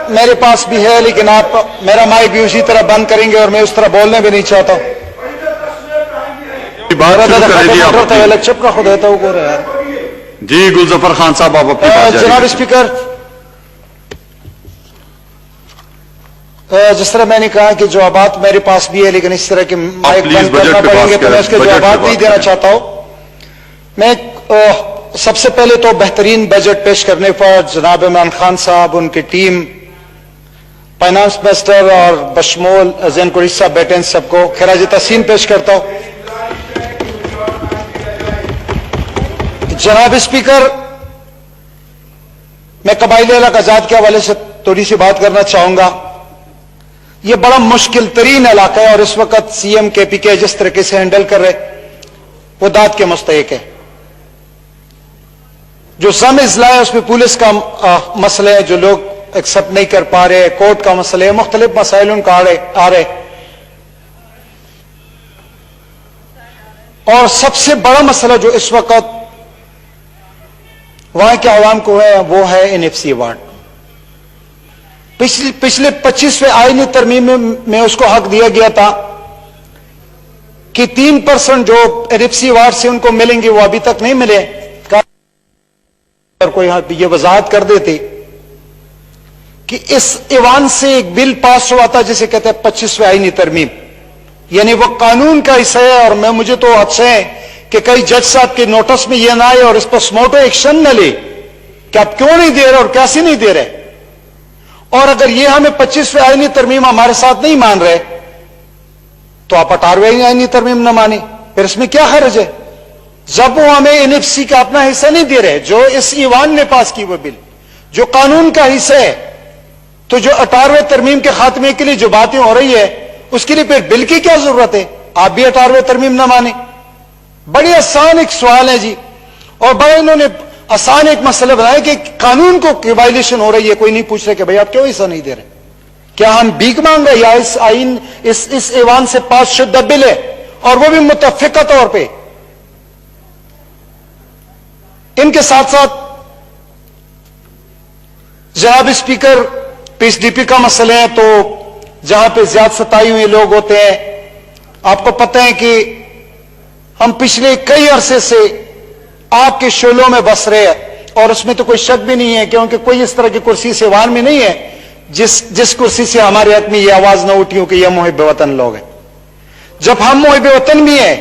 میرے پاس بھی ہے لیکن آپ میرا مائک بھی اسی طرح بند کریں گے اور میں اس طرح بولنے بھی نہیں چاہتا ہوں. چپ کا خود ہے وہ جی گلظفر خان صاحب آپ اپنی بات جاری جناب اسپیکر، جس طرح میں نے کہا کہ جوابات میرے پاس بھی ہے لیکن اس طرح کے مائک بند کرنا پڑیں گے تو میں اس کے جوابات نہیں دینا چاہتا ہوں. میں سب سے پہلے تو بہترین بجٹ پیش کرنے پر جناب عمران خان صاحب، ان کی ٹیم، فائنانس منسٹر اور بشمول زین قریشی صاحب بیٹے ان سب کو خراج تحسین پیش کرتا ہوں. جناب اسپیکر، میں قبائلی علاقہ جات کے حوالے سے تھوڑی سی بات کرنا چاہوں گا. یہ بڑا مشکل ترین علاقہ ہے اور اس وقت سی ایم کے پی کے جس طریقے سے ہینڈل کر رہے وہ داد کے مستحق ہے. جو سم اضلاع ہے اس میں پولیس کا مسئلہ ہے جو لوگ ایکسپٹ نہیں کر پا رہے، کورٹ کا مسئلہ ہے، مختلف مسائل ان کا آ رہے. اور سب سے بڑا مسئلہ جو اس وقت وہاں کے عوام کو ہے وہ ہے این ایف سی ایوارڈ. پچھلے 25ویں آئینی ترمیم میں اس کو حق دیا گیا تھا کہ 3% جو این ایف سی ایوارڈ سے ان کو ملیں گے وہ ابھی تک نہیں ملے. کوئی یہ وضاحت کر دیتے کہ اس ایوان سے ایک بل پاس ہوا تھا جسے کہتے ہیں 25ویں آئینی ترمیم، یعنی وہ قانون کا حصہ ہے. اور مجھے تو حادثہ ہے کہ کئی جج صاحب کے نوٹس میں یہ نہ آئے اور اس پر سموٹو ایکشن نہ لے کہ آپ کیوں نہیں دے رہے اور کیسے نہیں دے رہے. اور اگر یہ ہمیں 25ویں آئینی ترمیم ہمارے ساتھ نہیں مان رہے تو آپ 18ویں آئینی ترمیم نہ مانیں، پھر اس میں کیا حرج ہے؟ جب وہ ہمیں این ایف سی کا اپنا حصہ نہیں دے رہے، جو اس ایوان نے پاس کی وہ بل جو قانون کا حصہ ہے، تو جو 18ویں ترمیم کے خاتمے کے لیے جو باتیں ہو رہی ہے اس کے لیے پھر بل کی کیا ضرورت ہے؟ آپ بھی 18ویں ترمیم نہ مانیں. بڑی آسان ایک سوال ہے جی، اور بڑا انہوں نے آسان ایک مسئلہ بنایا کہ قانون کو کی وائلیشن ہو رہی ہے. کوئی نہیں پوچھ رہے کہ بھائی آپ کیوں حصہ نہیں دے رہے؟ کیا ہم بھیک مانگ رہے یا اس آئین اس ایوان سے پاس شدہ بل ہے اور وہ بھی متفقہ طور پہ؟ ان کے ساتھ ساتھ جناب اسپیکر پیس ڈی پی کا مسئلہ ہے. تو جہاں پہ زیادہ ستائے ہوئے لوگ ہوتے ہیں، آپ کو پتہ ہے کہ ہم پچھلے کئی عرصے سے آپ کے شعلوں میں بس رہے ہیں اور اس میں تو کوئی شک بھی نہیں ہے کیونکہ کوئی اس طرح کی کرسی سے ایوان میں نہیں ہے جس کرسی سے ہمارے حق میں یہ آواز نہ اٹھی ہو کہ یہ محب وطن لوگ ہیں. جب ہم محب وطن بھی ہیں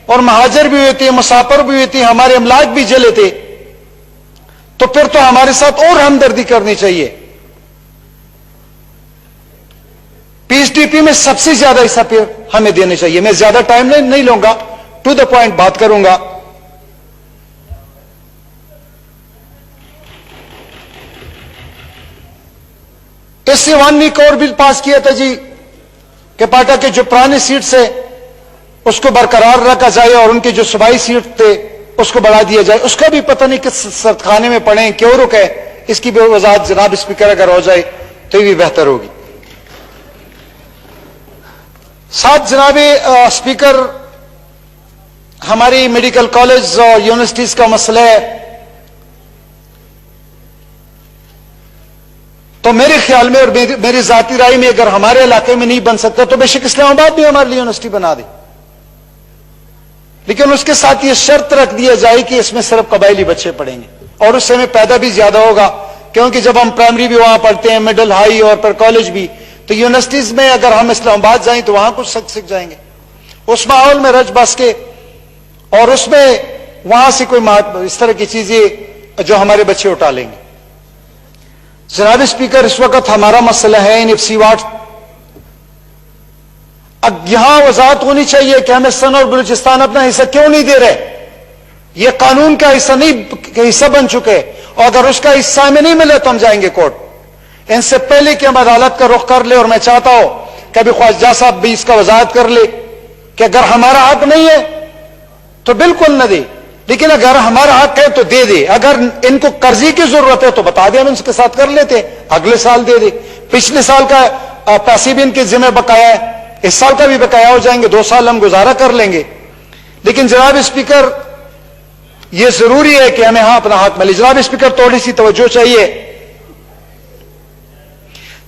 اور مہاجر بھی ہوتے ہیں، مسافر بھی ہوتے ہیں، ہمارے املاک بھی جلے تھے، تو پھر تو ہمارے ساتھ اور ہمدردی کرنی چاہیے. پی ایس ڈی پی میں سب سے زیادہ حصہ پھر ہمیں دینے چاہیے. میں زیادہ ٹائم نہیں لوں گا، ٹو دا پوائنٹ بات کروں گا. اس ایوان نے ایک اور بل پاس کیا تھا جی کہ پاٹا کے جو پرانے سیٹس ہے اس کو برقرار رکھا جائے اور ان کے جو صوبائی سیٹ تھے اس کو بڑھا دیا جائے. اس کا بھی پتہ نہیں کس سردخانے میں پڑے کیوں رکے. اس کی بھی وضاحت جناب اسپیکر اگر ہو جائے تو یہ بھی بہتر ہوگی. ساتھ جناب اسپیکر، ہماری میڈیکل کالج اور یونیورسٹیز کا مسئلہ ہے. تو میرے خیال میں اور میری ذاتی رائے میں اگر ہمارے علاقے میں نہیں بن سکتا تو بے شک اسلام آباد بھی ہمارے لیے یونیورسٹی بنا دے، لیکن اس کے ساتھ یہ شرط رکھ دیا جائے کہ اس میں صرف قبائلی بچے پڑھیں گے اور اس سے میں پیدا بھی زیادہ ہوگا. کیونکہ جب ہم پرائمری بھی وہاں پڑھتے ہیں، مڈل ہائی اور پھر کالج بھی، تو یونیورسٹیز میں اگر ہم اسلام آباد جائیں تو وہاں کچھ سیکھ جائیں گے اس ماحول میں رچ بس کے، اور اس میں وہاں سے کوئی اس طرح کی چیزیں جو ہمارے بچے اٹھا لیں گے. جناب اسپیکر، اس وقت ہمارا مسئلہ ہے این ایف سی ایوارڈ. اب یہاں وضاحت ہونی چاہیے کہ ہمیں سن اور بلوچستان اپنا حصہ کیوں نہیں دے رہے. یہ قانون کا حصہ نہیں حصہ بن چکے، اور اگر اس کا حصہ ہمیں نہیں ملے تو ہم جائیں گے کورٹ. ان سے پہلے کہ ہم عدالت کا رخ کر لے، اور میں چاہتا ہوں کہ ابھی خواجہ صاحب بھی اس کا وضاحت کر لے کہ اگر ہمارا حق نہیں ہے تو بالکل نہ دے، لیکن اگر ہمارا حق ہے تو دے دے. اگر ان کو قرضی کی ضرورت ہے تو بتا دیں، ہم ان کے ساتھ کر لیتے، اگلے سال دے دے. پچھلے سال کا پیسے بھی ان کے ذمہ بقایا ہے، اس سال کا بھی بقایا ہو جائیں گے، 2 سال ہم گزارا کر لیں گے. لیکن جناب اسپیکر، یہ ضروری ہے کہ ہمیں اپنا حق ملے. جناب اسپیکر، تھوڑی سی توجہ چاہیے.